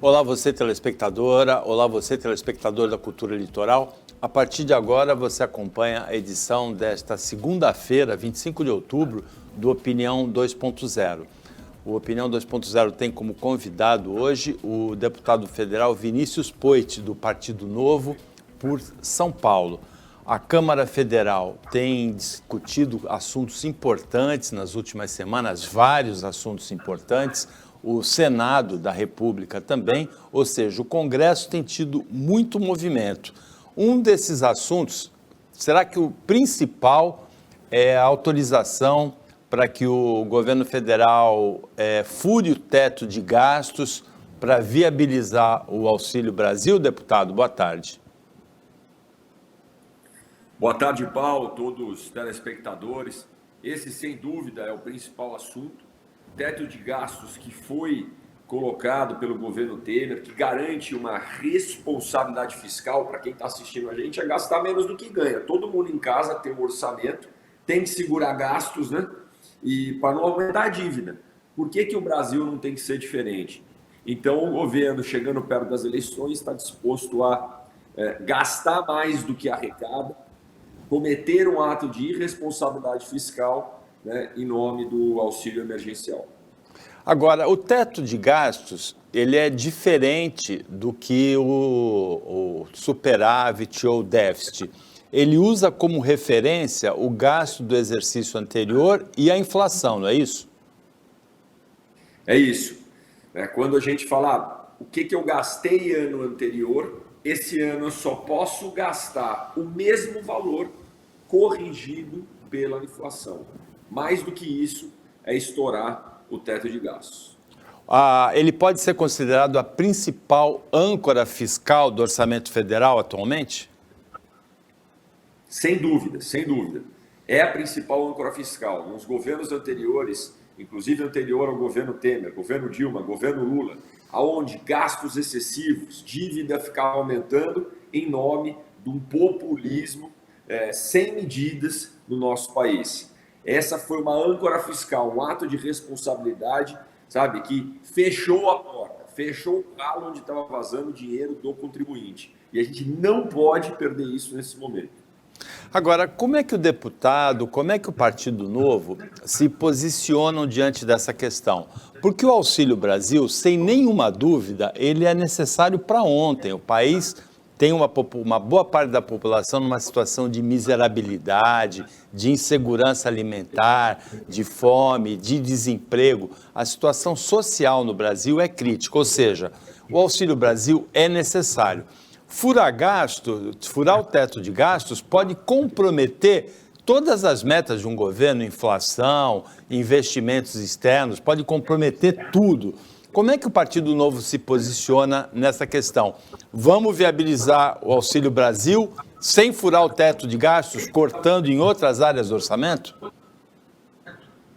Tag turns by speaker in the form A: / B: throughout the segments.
A: Olá você telespectadora, olá você telespectador da Cultura Litoral. A partir de agora você acompanha a edição desta segunda-feira, 25 de outubro, do Opinião 2.0. O Opinião 2.0 tem como convidado hoje o deputado federal Vinícius Poit, do Partido Novo, por São Paulo. A Câmara Federal tem discutido assuntos importantes nas últimas semanas, vários assuntos importantes. O Senado da República também, ou seja, o Congresso tem tido muito movimento. Um desses assuntos, será que o principal é a autorização para que o governo federal fure o teto de gastos para viabilizar o Auxílio Brasil, deputado? Boa tarde.
B: Boa tarde, Paulo, todos os telespectadores. Esse, sem dúvida, é o principal assunto. Teto de gastos que foi colocado pelo governo Temer, que garante uma responsabilidade fiscal para quem está assistindo a gente, é gastar menos do que ganha. Todo mundo em casa tem um orçamento, tem que segurar gastos, né? E para não aumentar a dívida. Por que o Brasil não tem que ser diferente? Então, o governo, chegando perto das eleições, está disposto a gastar mais do que arrecada, cometer um ato de irresponsabilidade fiscal, né, em nome do auxílio emergencial.
A: Agora, o teto de gastos, ele é diferente do que o superávit ou déficit. Ele usa como referência o gasto do exercício anterior e a inflação, não é isso?
B: É isso. Quando a gente fala o que eu gastei ano anterior, esse ano eu só posso gastar o mesmo valor corrigido pela inflação. Mais do que isso, é estourar o teto de gastos.
A: Ele pode ser considerado a principal âncora fiscal do orçamento federal atualmente?
B: Sem dúvida, sem dúvida. É a principal âncora fiscal. Nos governos anteriores, inclusive anterior ao governo Temer, governo Dilma, governo Lula, onde gastos excessivos, dívida ficava aumentando em nome de um populismo sem medidas no nosso país. Essa foi uma âncora fiscal, um ato de responsabilidade, sabe, que fechou a porta, fechou o calo onde estava vazando dinheiro do contribuinte. E a gente não pode perder isso nesse momento.
A: Agora, como é que o deputado, como é que o Partido Novo se posicionam diante dessa questão? Porque o Auxílio Brasil, sem nenhuma dúvida, ele é necessário para ontem. O país tem uma boa parte da população numa situação de miserabilidade, de insegurança alimentar, de fome, de desemprego. A situação social no Brasil é crítica, ou seja, o Auxílio Brasil é necessário. Furar o teto de gastos pode comprometer todas as metas de um governo, inflação, investimentos externos, pode comprometer tudo. Como é que o Partido Novo se posiciona nessa questão? Vamos viabilizar o Auxílio Brasil sem furar o teto de gastos, cortando em outras áreas do orçamento?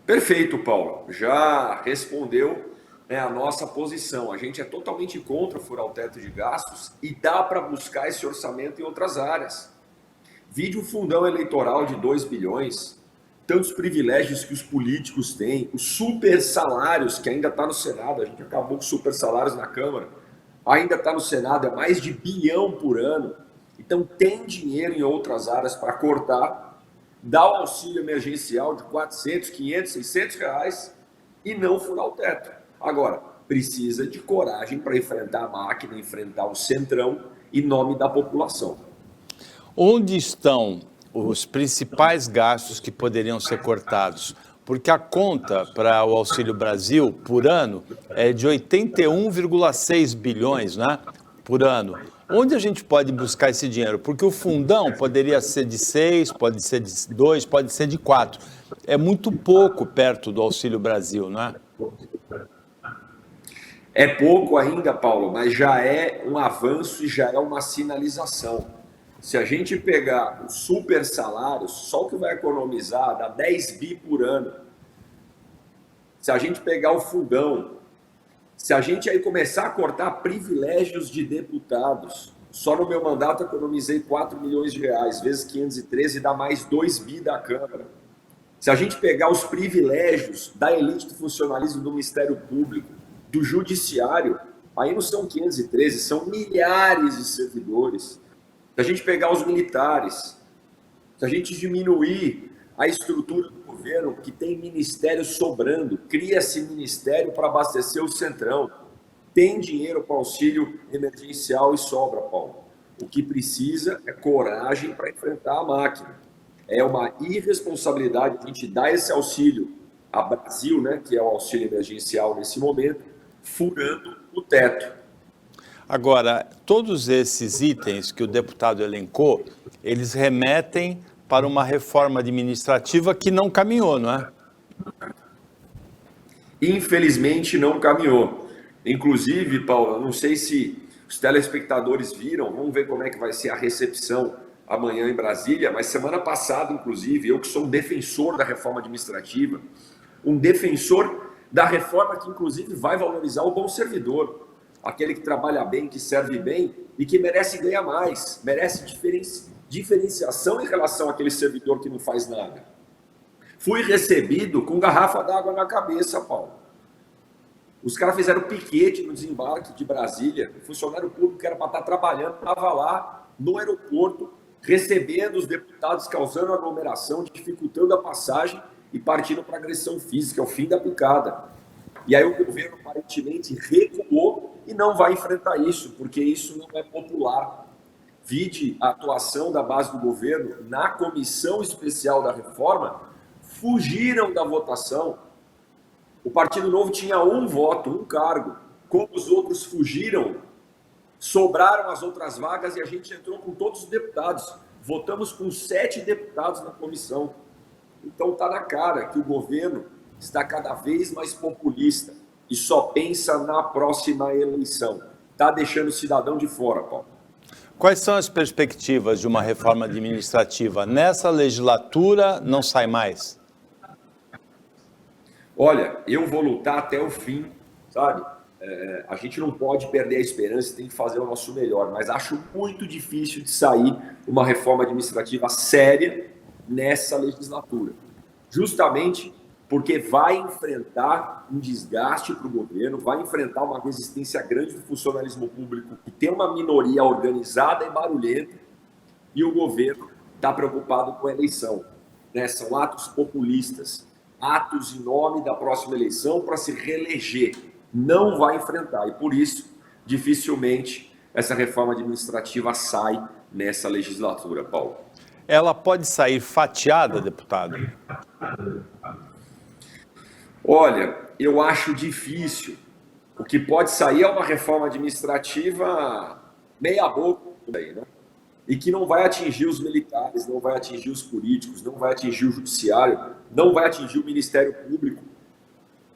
B: Perfeito, Paulo. Já respondeu a nossa posição. A gente é totalmente contra furar o teto de gastos e dá para buscar esse orçamento em outras áreas. Vide o fundão eleitoral de 2 bilhões, tantos privilégios que os políticos têm, os super salários que ainda está no Senado, a gente acabou com super salários na Câmara, ainda está no Senado, é mais de 1 bilhão por ano. Então tem dinheiro em outras áreas para cortar, dar o auxílio emergencial de 400, 500, 600 reais e não furar o teto. Agora, precisa de coragem para enfrentar a máquina, enfrentar o centrão em nome da população.
A: Onde estão os principais gastos que poderiam ser cortados? Porque a conta para o Auxílio Brasil por ano é de 81,6 bilhões, né, por ano. Onde a gente pode buscar esse dinheiro? Porque o fundão poderia ser de 6, pode ser de 2, pode ser de 4. É muito pouco perto do Auxílio Brasil, não é?
B: É pouco ainda, Paulo, mas já é um avanço e já é uma sinalização. Se a gente pegar os super salários, só o que vai economizar dá 10 bi por ano. Se a gente pegar o fundão, se a gente aí começar a cortar privilégios de deputados, só no meu mandato eu economizei 4 milhões de reais, vezes 513 dá mais 2 bi da Câmara. Se a gente pegar os privilégios da elite do funcionalismo do Ministério Público, do Judiciário, Aí não são 513, são milhares de servidores. Se a gente pegar os militares, se a gente diminuir a estrutura do governo, que tem ministério sobrando, cria-se ministério para abastecer o Centrão. Tem dinheiro para auxílio emergencial e sobra, Paulo. O que precisa é coragem para enfrentar a máquina. É uma irresponsabilidade a gente dar esse auxílio a Brasil, né, que é o auxílio emergencial nesse momento, furando o teto.
A: Agora, todos esses itens que o deputado elencou, eles remetem para uma reforma administrativa que não caminhou, não é?
B: Infelizmente não caminhou. Inclusive, Paulo, não sei se os telespectadores viram, vamos ver como é que vai ser a recepção amanhã em Brasília, mas semana passada, inclusive, eu que sou um defensor da reforma administrativa, um defensor da reforma que, inclusive, vai valorizar o bom servidor, aquele que trabalha bem, que serve bem e que merece ganhar mais, merece diferenciação em relação àquele servidor que não faz nada. Fui recebido com garrafa d'água na cabeça, Paulo. Os caras fizeram piquete no desembarque de Brasília. O funcionário público que era para estar trabalhando estava lá no aeroporto, recebendo os deputados, causando aglomeração, dificultando a passagem e partindo para agressão física, é o fim da picada. E aí o governo aparentemente recuou e não vai enfrentar isso, porque isso não é popular. Vide a atuação da base do governo na comissão especial da reforma, fugiram da votação. O Partido Novo tinha um voto, um cargo. Como os outros fugiram, sobraram as outras vagas e a gente entrou com todos os deputados. Votamos com 7 deputados na comissão. Então está na cara que o governo está cada vez mais populista e só pensa na próxima eleição. Está deixando o cidadão de fora, Paulo.
A: Quais são as perspectivas de uma reforma administrativa? Nessa legislatura não sai mais?
B: Olha, eu vou lutar até o fim, sabe? A gente não pode perder a esperança, tem que fazer o nosso melhor, mas acho muito difícil de sair uma reforma administrativa séria nessa legislatura. Justamente porque vai enfrentar um desgaste para o governo, vai enfrentar uma resistência grande do funcionalismo público, que tem uma minoria organizada e barulhenta, e o governo está preocupado com a eleição. Né? São atos populistas, atos em nome da próxima eleição para se reeleger. Não vai enfrentar, e por isso, dificilmente, essa reforma administrativa sai nessa legislatura, Paulo.
A: Ela pode sair fatiada, deputado?
B: Olha, eu acho difícil. O que pode sair é uma reforma administrativa meia boca, né? E que não vai atingir os militares, não vai atingir os políticos, não vai atingir o judiciário, não vai atingir o Ministério Público.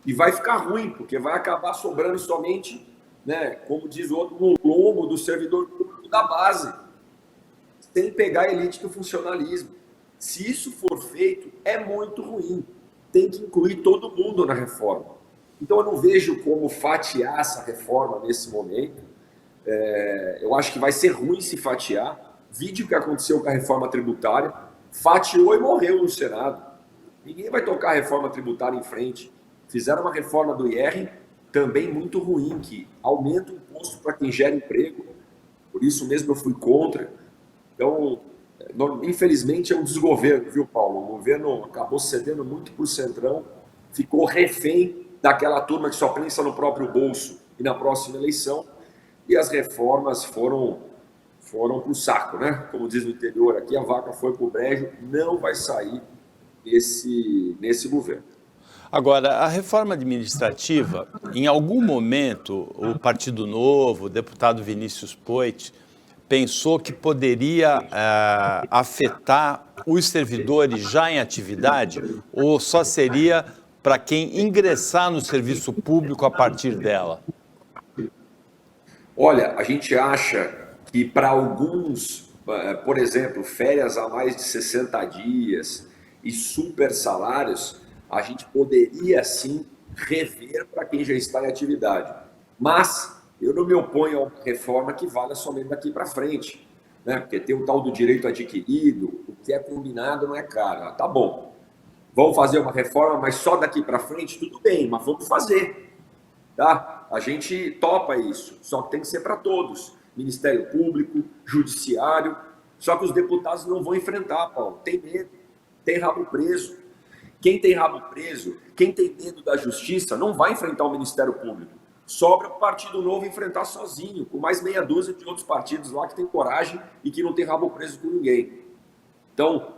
B: E vai ficar ruim, porque vai acabar sobrando somente, né, como diz o outro, no lombo do servidor público da base, sem pegar a elite do funcionalismo. Se isso for feito, é muito ruim. Tem que incluir todo mundo na reforma. Então, eu não vejo como fatiar essa reforma nesse momento. Eu acho que vai ser ruim se fatiar. Vide o que aconteceu com a reforma tributária. Fatiou e morreu no Senado. Ninguém vai tocar a reforma tributária em frente. Fizeram uma reforma do IR também muito ruim, que aumenta o imposto para quem gera emprego. Por isso mesmo eu fui contra. Então, infelizmente é um desgoverno, viu, Paulo? O governo acabou cedendo muito para o Centrão, ficou refém daquela turma que só pensa no próprio bolso e na próxima eleição, e as reformas foram para o saco, né? Como diz no interior aqui, a vaca foi para o brejo, não vai sair nesse governo.
A: Agora, a reforma administrativa, em algum momento, o Partido Novo, o deputado Vinícius Poit, pensou que poderia afetar os servidores já em atividade ou só seria para quem ingressar no serviço público a partir dela?
B: Olha, a gente acha que para alguns, por exemplo, férias a mais de 60 dias e super salários, a gente poderia sim rever para quem já está em atividade. Mas eu não me oponho a uma reforma que valha somente daqui para frente, né? Porque tem o tal do direito adquirido, o que é combinado não é caro. Tá bom, vamos fazer uma reforma, mas só daqui para frente, tudo bem, mas vamos fazer, tá? A gente topa isso, só que tem que ser para todos. Ministério Público, Judiciário. Só que os deputados não vão enfrentar, Paulo. Tem medo, tem rabo preso. Quem tem rabo preso, quem tem medo da justiça, não vai enfrentar o Ministério Público. Sobra para o Partido Novo enfrentar sozinho, com mais meia dúzia de outros partidos lá que tem coragem e que não tem rabo preso com ninguém. Então,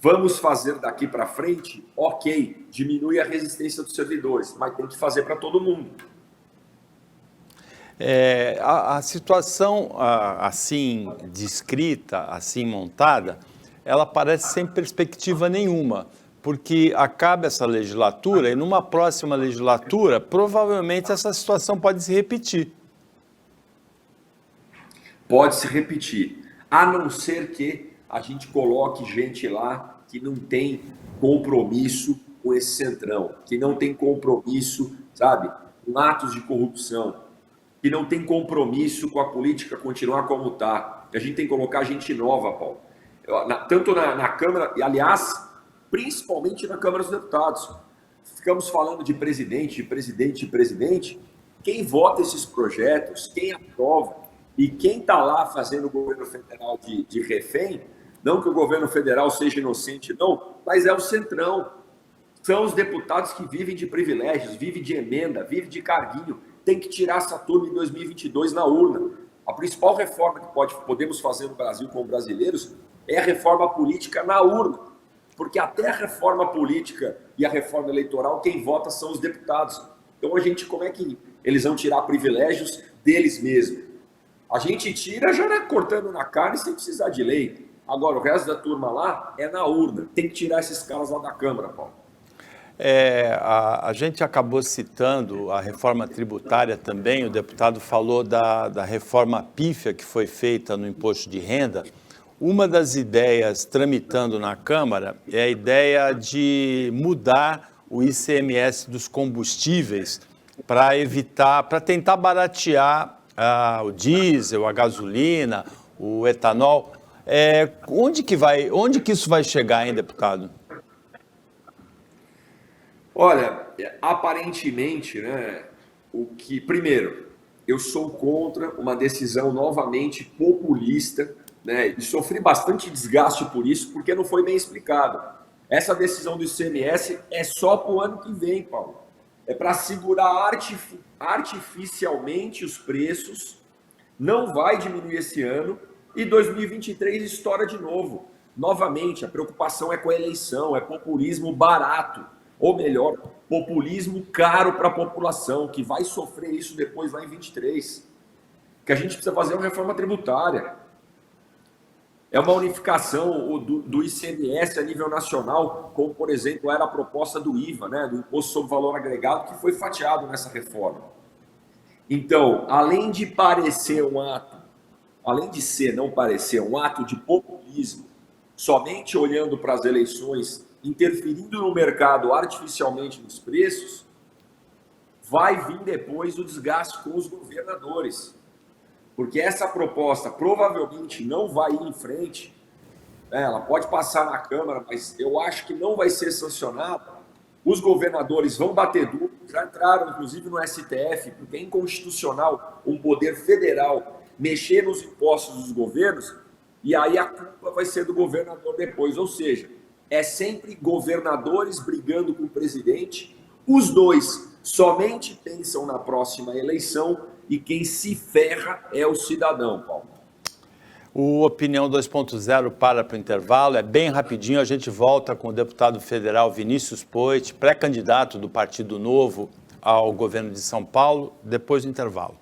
B: vamos fazer daqui para frente, ok, diminui a resistência dos servidores, mas tem que fazer para todo mundo.
A: A situação assim descrita, assim montada, ela parece sem perspectiva nenhuma, porque acaba essa legislatura e numa próxima legislatura, provavelmente essa situação pode se repetir.
B: Pode se repetir, a não ser que a gente coloque gente lá que não tem compromisso com esse centrão, que não tem compromisso, sabe, com atos de corrupção, que não tem compromisso com a política continuar como está. A gente tem que colocar gente nova, Paulo. Tanto na Câmara, e aliás, principalmente na Câmara dos Deputados. Ficamos falando de presidente. Quem vota esses projetos, quem aprova e quem está lá fazendo o governo federal de refém, não que o governo federal seja inocente, não, mas é o centrão. São os deputados que vivem de privilégios, vivem de emenda, vivem de carguinho. Tem que tirar essa turma em 2022 na urna. A principal reforma que podemos fazer no Brasil como brasileiros é a reforma política na urna. Porque até a reforma política e a reforma eleitoral, quem vota são os deputados. Então, como é que eles vão tirar privilégios deles mesmos? A gente tira já cortando na carne sem precisar de lei. Agora, o resto da turma lá é na urna. Tem que tirar esses caras lá da Câmara, Paulo.
A: A gente acabou citando a reforma tributária também, o deputado falou da reforma pífia que foi feita no imposto de renda. Uma das ideias tramitando na Câmara é a ideia de mudar o ICMS dos combustíveis para tentar baratear o diesel, a gasolina, o etanol. Onde que isso vai chegar, hein, deputado?
B: Olha, aparentemente, primeiro, eu sou contra uma decisão novamente populista, e sofri bastante desgaste por isso, porque não foi bem explicado. Essa decisão do ICMS é só para o ano que vem, Paulo. É para segurar artificialmente os preços, não vai diminuir esse ano, e 2023 estoura de novo. Novamente, a preocupação é com a eleição, é populismo barato. Ou melhor, populismo caro para a população, que vai sofrer isso depois lá em 23. Que a gente precisa fazer uma reforma tributária. É uma unificação do ICMS a nível nacional, como, por exemplo, era a proposta do IVA, do Imposto sobre Valor Agregado, que foi fatiado nessa reforma. Então, além de não parecer um ato de populismo, somente olhando para as eleições, interferindo no mercado artificialmente nos preços, vai vir depois o desgaste com os governadores. Porque essa proposta provavelmente não vai ir em frente, ela pode passar na Câmara, mas eu acho que não vai ser sancionada. Os governadores vão bater duro, já entraram inclusive no STF, porque é inconstitucional um poder federal mexer nos impostos dos governos, e aí a culpa vai ser do governador depois, ou seja, é sempre governadores brigando com o presidente, os dois somente pensam na próxima eleição e quem se ferra é o cidadão, Paulo.
A: O Opinião 2.0 para o intervalo, é bem rapidinho, a gente volta com o deputado federal Vinícius Poit, pré-candidato do Partido Novo ao governo de São Paulo, depois do intervalo.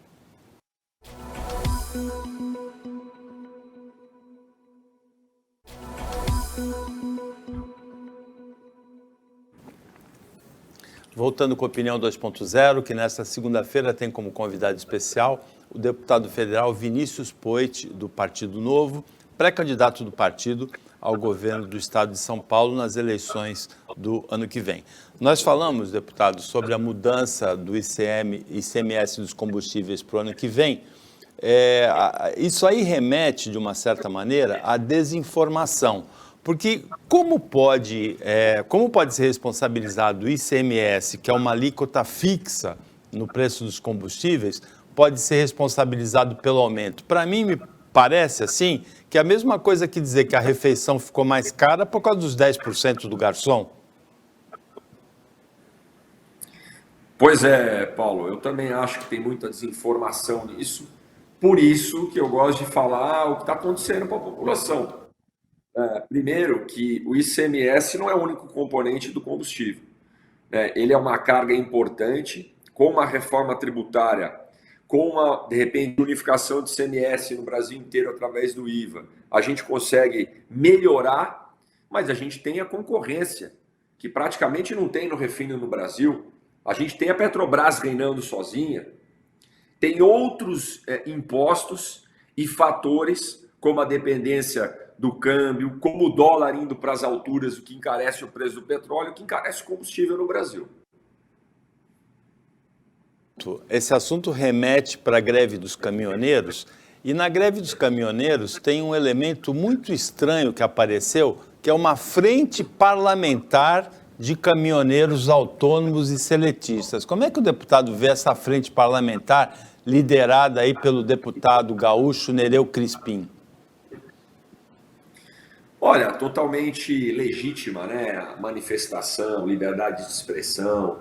A: Voltando com a Opinião 2.0, que nesta segunda-feira tem como convidado especial o deputado federal Vinícius Poit, do Partido Novo, pré-candidato do partido ao governo do estado de São Paulo nas eleições do ano que vem. Nós falamos, deputado, sobre a mudança do ICMS dos combustíveis para o ano que vem. Isso aí remete, de uma certa maneira, à desinformação. Porque como pode ser responsabilizado o ICMS, que é uma alíquota fixa no preço dos combustíveis pode ser responsabilizado pelo aumento. Para mim, me parece assim que é a mesma coisa que dizer que a refeição ficou mais cara por causa dos 10% do garçom.
B: Pois é, Paulo, eu também acho que tem muita desinformação nisso. Por isso que eu gosto de falar o que está acontecendo para a população. Primeiro, que o ICMS não é o único componente do combustível. Ele é uma carga importante, com uma reforma tributária, com uma, de repente, unificação de ICMS no Brasil inteiro através do IVA. A gente consegue melhorar, mas a gente tem a concorrência, que praticamente não tem no refino no Brasil. A gente tem a Petrobras reinando sozinha, tem outros impostos e fatores, como a dependência do câmbio, como o dólar indo para as alturas, o que encarece o preço do petróleo, o que encarece o combustível no Brasil.
A: Esse assunto remete para a greve dos caminhoneiros, e na greve dos caminhoneiros tem um elemento muito estranho que apareceu, que é uma frente parlamentar de caminhoneiros autônomos e seletistas. Como é que o deputado vê essa frente parlamentar liderada aí pelo deputado gaúcho Nereu Crispim?
B: Olha, totalmente legítima, né? A manifestação, liberdade de expressão,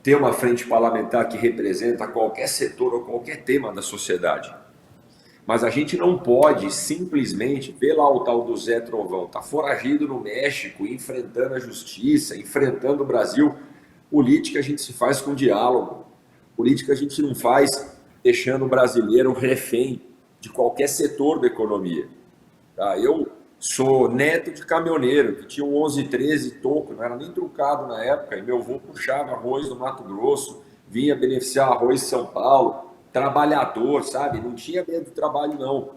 B: ter uma frente parlamentar que representa qualquer setor ou qualquer tema da sociedade. Mas a gente não pode simplesmente ver lá o tal do Zé Trovão, tá foragido no México, enfrentando a justiça, enfrentando o Brasil. Política a gente se faz com diálogo. Política a gente não faz deixando o brasileiro refém de qualquer setor da economia. Tá? Eu sou neto de caminhoneiro, que tinha um 1113 toco, não era nem truncado na época, e meu avô puxava arroz no Mato Grosso, vinha beneficiar arroz em São Paulo, trabalhador, sabe? Não tinha medo do trabalho, não.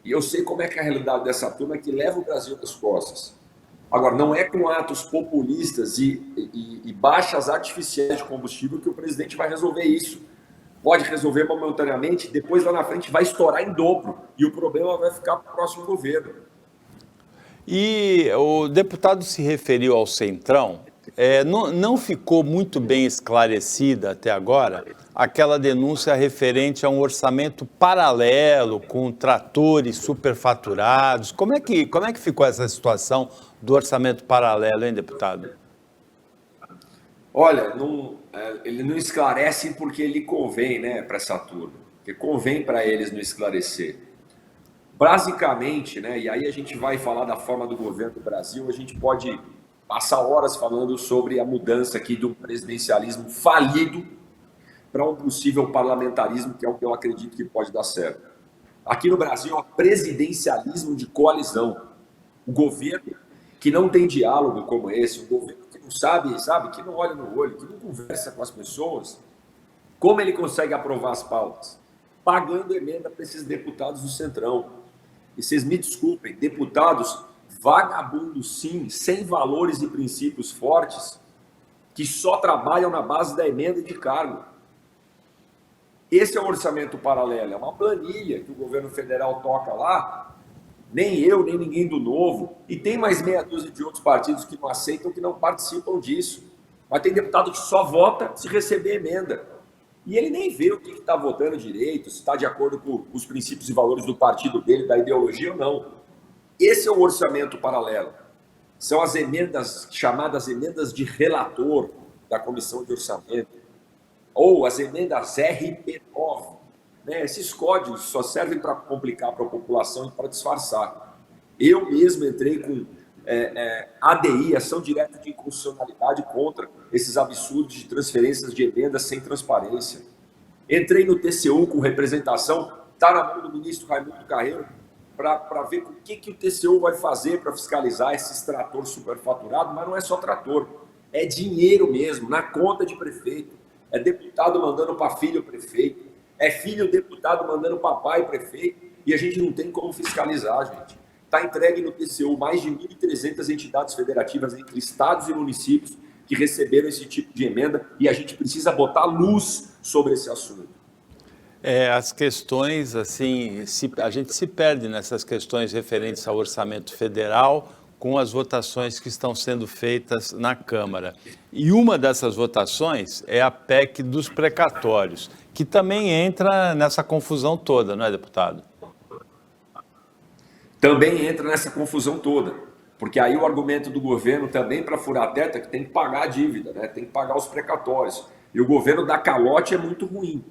B: E eu sei como é que é a realidade dessa turma que leva o Brasil nas costas. Agora, não é com atos populistas e baixas artificiais de combustível que o presidente vai resolver isso. Pode resolver momentaneamente, depois lá na frente vai estourar em dobro e o problema vai ficar para o próximo governo.
A: E o deputado se referiu ao Centrão. Não ficou muito bem esclarecida até agora aquela denúncia referente a um orçamento paralelo com tratores superfaturados. Como é que ficou essa situação do orçamento paralelo, hein, deputado?
B: Olha, ele não esclarece porque ele convém, né, para essa turma. Porque convém para eles não esclarecer. Basicamente, né, e aí a gente vai falar da forma do governo do Brasil, a gente pode passar horas falando sobre a mudança aqui do presidencialismo falido para um possível parlamentarismo, que é o que eu acredito que pode dar certo. Aqui no Brasil, é presidencialismo de coalizão. O governo que não tem diálogo como esse, um governo que não sabe, que não olha no olho, que não conversa com as pessoas, como ele consegue aprovar as pautas? Pagando emenda para esses deputados do Centrão. E vocês me desculpem, deputados vagabundos, sim, sem valores e princípios fortes, que só trabalham na base da emenda e de cargo. Esse é o orçamento paralelo, é uma planilha que o governo federal toca lá, nem eu, nem ninguém do Novo, e tem mais meia dúzia de outros partidos que não aceitam, que não participam disso. Mas tem deputado que só vota se receber emenda. E ele nem vê o que está votando direito, se está de acordo com os princípios e valores do partido dele, da ideologia ou não. Esse é o orçamento paralelo. São as emendas, chamadas emendas de relator da Comissão de Orçamento, ou as emendas RP9. Né? Esses códigos só servem para complicar para a população e para disfarçar. Eu mesmo entrei com ADI, ação direta de inconstitucionalidade, contra esses absurdos de transferências de emendas sem transparência. Entrei no TCU com representação, está na mão do ministro Raimundo Carreiro, para ver o que o TCU vai fazer para fiscalizar esses trator superfaturado, mas não é só trator, é dinheiro mesmo, na conta de prefeito. É deputado mandando para filho prefeito, é filho deputado mandando para pai prefeito, e a gente não tem como fiscalizar, gente. Está entregue no TCU mais de 1.300 entidades federativas entre estados e municípios que receberam esse tipo de emenda, e a gente precisa botar luz sobre esse assunto.
A: As questões, assim, a gente se perde nessas questões referentes ao orçamento federal, com as votações que estão sendo feitas na Câmara. E uma dessas votações é a PEC dos precatórios, que também entra nessa confusão toda, não é, deputado?
B: Também entra nessa confusão toda, porque aí o argumento do governo também para furar teto é que tem que pagar a dívida, né? Tem que pagar os precatórios. E o governo dá calote é muito ruim.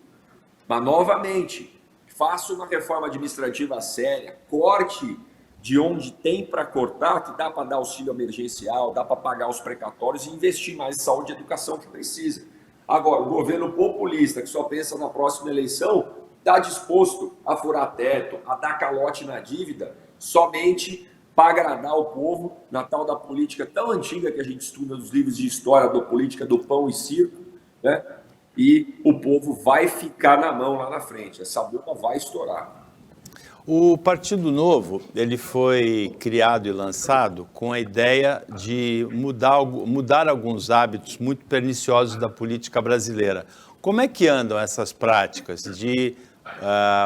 B: Mas, novamente, faça uma reforma administrativa séria, corte de onde tem para cortar, que dá para dar auxílio emergencial, dá para pagar os precatórios e investir mais em saúde e educação que precisa. Agora, o governo populista, que só pensa na próxima eleição, está disposto a furar teto, a dar calote na dívida, somente para agradar o povo na tal da política tão antiga que a gente estuda nos livros de história, da política do pão e circo, né? E o povo vai ficar na mão lá na frente, essa bomba vai estourar.
A: O Partido Novo, ele foi criado e lançado com a ideia de mudar alguns hábitos muito perniciosos da política brasileira. Como é que andam essas práticas de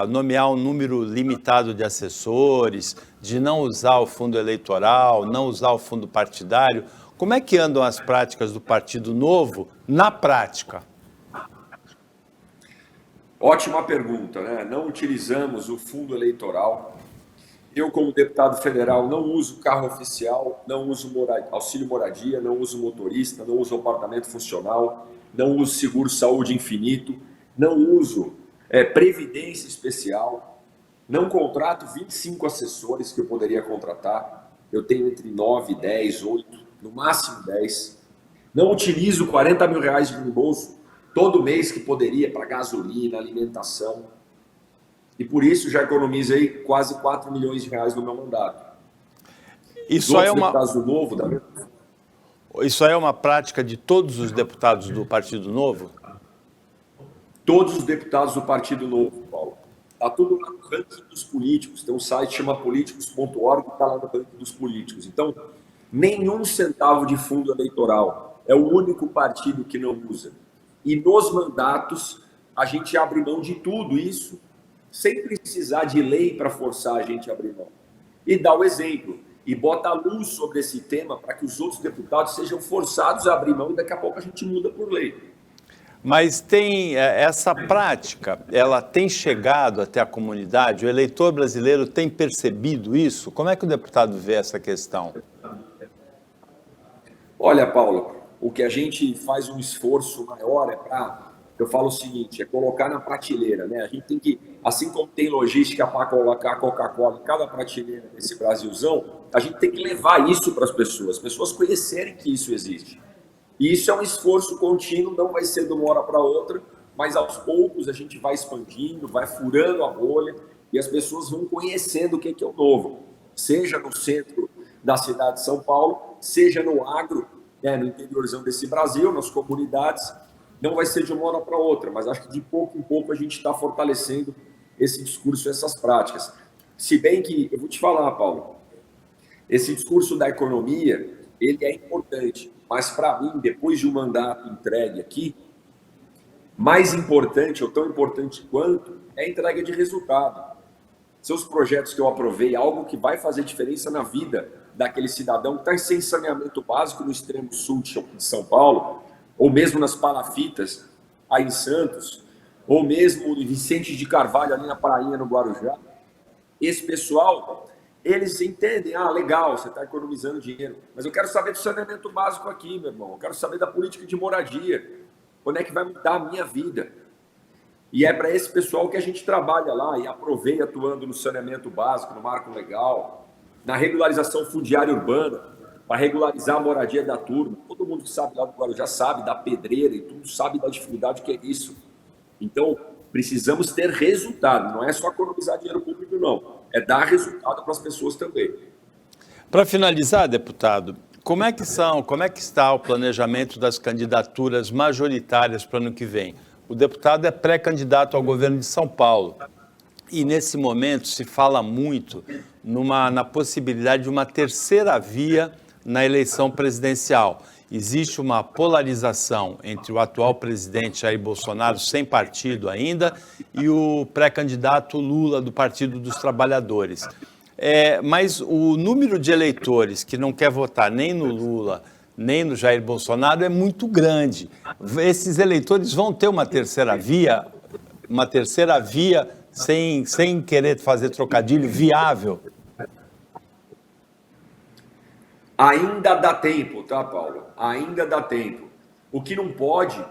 A: nomear um número limitado de assessores, de não usar o fundo eleitoral, não usar o fundo partidário? Como é que andam as práticas do Partido Novo na prática?
B: Ótima pergunta, né? Não utilizamos o fundo eleitoral. Eu, como deputado federal, não uso carro oficial, não uso auxílio moradia, não uso motorista, não uso apartamento funcional, não uso seguro-saúde infinito, não uso previdência especial, não contrato 25 assessores que eu poderia contratar. Eu tenho entre 9, 10, 8, no máximo 10. Não utilizo 40 mil reais de reembolso todo mês que poderia para gasolina, alimentação. E por isso já economizei quase 4 milhões de reais no meu mandato.
A: Isso é uma prática de todos os deputados do Partido Novo?
B: Todos os deputados do Partido Novo, Paulo. Está tudo lá no ranking dos políticos. Tem um site que chama políticos.org que está lá no ranking dos políticos. Então, nenhum centavo de fundo eleitoral. É o único partido que não usa. E nos mandatos, a gente abre mão de tudo isso, sem precisar de lei para forçar a gente a abrir mão. E dá o exemplo, e bota a luz sobre esse tema para que os outros deputados sejam forçados a abrir mão e daqui a pouco a gente muda por lei.
A: Mas tem essa prática, ela tem chegado até a comunidade? O eleitor brasileiro tem percebido isso? Como é que o deputado vê essa questão?
B: Olha, Paulo, o que a gente faz um esforço maior é para, eu falo o seguinte, é colocar na prateleira, né? A gente tem que, assim como tem logística para colocar a Coca-Cola em cada prateleira desse Brasilzão, a gente tem que levar isso para as pessoas conhecerem que isso existe. E isso é um esforço contínuo, não vai ser de uma hora para outra, mas aos poucos a gente vai expandindo, vai furando a bolha e as pessoas vão conhecendo o que é o novo. Seja no centro da cidade de São Paulo, seja no agro, no interiorzão desse Brasil, nas comunidades, não vai ser de uma hora para outra, mas acho que de pouco em pouco a gente está fortalecendo esse discurso, essas práticas. Se bem que, eu vou te falar, Paulo, esse discurso da economia, ele é importante, mas para mim, depois de um mandato entregue aqui, mais importante, ou tão importante quanto, é a entrega de resultado. Seus projetos que eu aprovei, algo que vai fazer diferença na vida daquele cidadão que está sem saneamento básico no extremo sul de São Paulo, ou mesmo nas palafitas, aí em Santos, ou mesmo em Vicente de Carvalho, ali na Prainha, no Guarujá. Esse pessoal, eles entendem, legal, você está economizando dinheiro, mas eu quero saber do saneamento básico aqui, meu irmão, eu quero saber da política de moradia, quando é que vai mudar a minha vida? E é para esse pessoal que a gente trabalha lá e aproveita atuando no saneamento básico, no marco legal, na regularização fundiária urbana, para regularizar a moradia da turma. Todo mundo que sabe lá do Guarujá sabe da pedreira e tudo, sabe da dificuldade que é isso. Então, precisamos ter resultado, não é só economizar dinheiro público, não. É dar resultado para as pessoas também.
A: Para finalizar, deputado, como é que está o planejamento das candidaturas majoritárias para o ano que vem? O deputado é pré-candidato ao governo de São Paulo e, nesse momento, se fala muito na possibilidade de uma terceira via na eleição presidencial. Existe uma polarização entre o atual presidente Jair Bolsonaro, sem partido ainda, e o pré-candidato Lula, do Partido dos Trabalhadores. Mas o número de eleitores que não quer votar nem no Lula, nem no Jair Bolsonaro é muito grande. Esses eleitores vão ter uma terceira via sem querer fazer trocadilho, viável?
B: Ainda dá tempo, tá, Paulo? Ainda dá tempo. O que não pode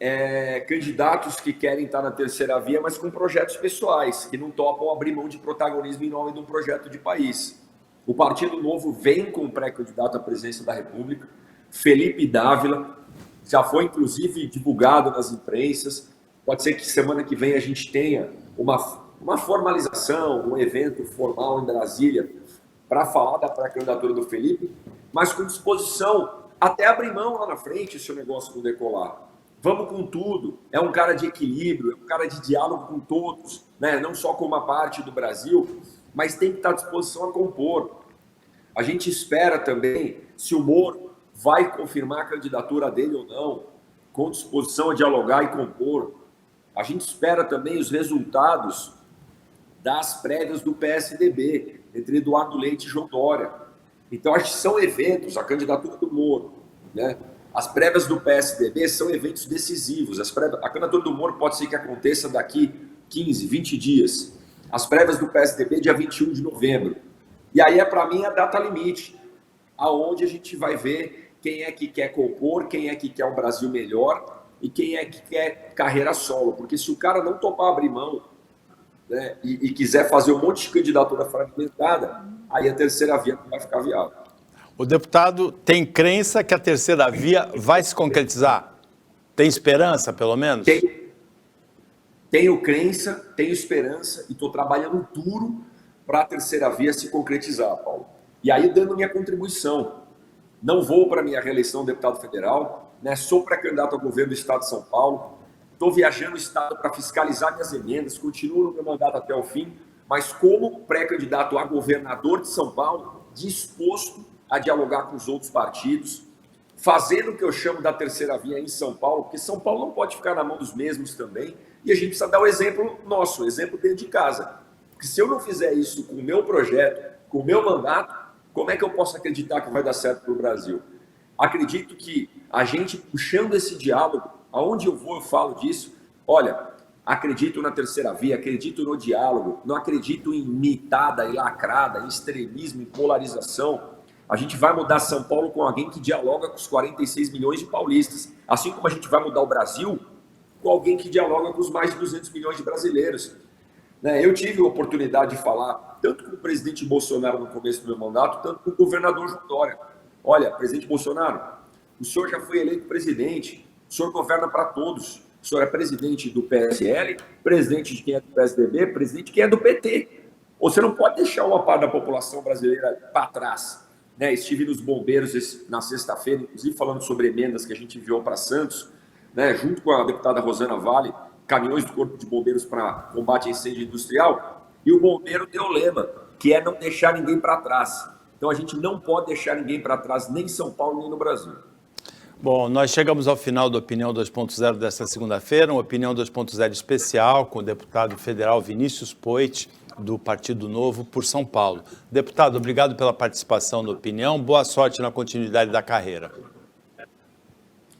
B: é candidatos que querem estar na terceira via, mas com projetos pessoais, que não topam abrir mão de protagonismo em nome de um projeto de país. O Partido Novo vem com um pré-candidato à presidência da República, Felipe Dávila, já foi inclusive divulgado nas imprensas. Pode ser que semana que vem a gente tenha uma formalização, um evento formal em Brasília para falar da pré-candidatura do Felipe, mas com disposição até abrir mão lá na frente se o negócio não decolar. Vamos com tudo. É um cara de equilíbrio, é um cara de diálogo com todos, né? Não só com uma parte do Brasil, mas tem que estar à disposição a compor. A gente espera também se o Moro vai confirmar a candidatura dele ou não, com disposição a dialogar e compor. A gente espera também os resultados das prévias do PSDB, entre Eduardo Leite e João Dória. Então, acho que são eventos, a candidatura do Moro, né? As prévias do PSDB são eventos decisivos. A candidatura do Moro pode ser que aconteça daqui 15, 20 dias. As prévias do PSDB, dia 21 de novembro. E aí, para mim, a data limite, aonde a gente vai ver quem é que quer compor, quem é que quer o Brasil melhor e quem é que quer carreira solo. Porque se o cara não topar abrir mão, né, e quiser fazer um monte de candidatura fragmentada, aí a terceira via não vai ficar viável.
A: O deputado tem crença que a terceira via vai se concretizar? Tem esperança, pelo menos?
B: Tenho crença, tenho esperança e estou trabalhando duro para a terceira via se concretizar, Paulo. E aí, dando minha contribuição, não vou para minha reeleição deputado federal, né? Sou pré-candidato ao governo do Estado de São Paulo, estou viajando o Estado para fiscalizar minhas emendas, continuo no meu mandato até o fim, mas como pré-candidato a governador de São Paulo, disposto a dialogar com os outros partidos, fazendo o que eu chamo da terceira via em São Paulo, porque São Paulo não pode ficar na mão dos mesmos também, e a gente precisa dar o exemplo nosso, o exemplo dentro de casa. Porque se eu não fizer isso com o meu projeto, com o meu mandato, como é que eu posso acreditar que vai dar certo para o Brasil? Acredito que a gente puxando esse diálogo, aonde eu vou eu falo disso, olha, acredito na terceira via, acredito no diálogo, não acredito em mitada e lacrada, em extremismo, em polarização. A gente vai mudar São Paulo com alguém que dialoga com os 46 milhões de paulistas, assim como a gente vai mudar o Brasil com alguém que dialoga com os mais de 200 milhões de brasileiros. Eu tive a oportunidade de falar tanto com o presidente Bolsonaro no começo do meu mandato, tanto com o governador João Dória. Olha, presidente Bolsonaro, o senhor já foi eleito presidente, o senhor governa para todos. O senhor é presidente do PSL, presidente de quem é do PSDB, presidente de quem é do PT. Você não pode deixar uma parte da população brasileira para trás. Estive nos bombeiros na sexta-feira, inclusive falando sobre emendas que a gente enviou para Santos, junto com a deputada Rosana Vale, caminhões do Corpo de Bombeiros para combate a incêndio industrial, e o bombeiro tem o lema, que é não deixar ninguém para trás. Então a gente não pode deixar ninguém para trás, nem em São Paulo, nem no Brasil.
A: Bom, nós chegamos ao final do Opinião 2.0 desta segunda-feira, uma Opinião 2.0 especial com o deputado federal Vinícius Poit, do Partido Novo, por São Paulo. Deputado, obrigado pela participação na Opinião, boa sorte na continuidade da carreira.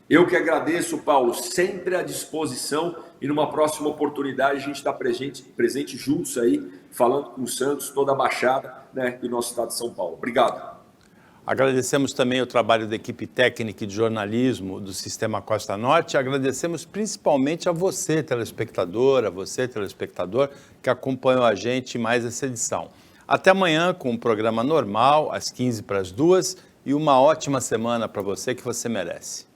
B: Eu que agradeço, Paulo, sempre à disposição e numa próxima oportunidade a gente está presente juntos aí, falando com o Santos, toda a Baixada, do nosso estado de São Paulo. Obrigado.
A: Agradecemos também o trabalho da equipe técnica e de jornalismo do Sistema Costa Norte. Agradecemos principalmente a você, telespectador, que acompanhou a gente em mais essa edição. Até amanhã com um programa normal, às 15 para as 2, e uma ótima semana para você que você merece.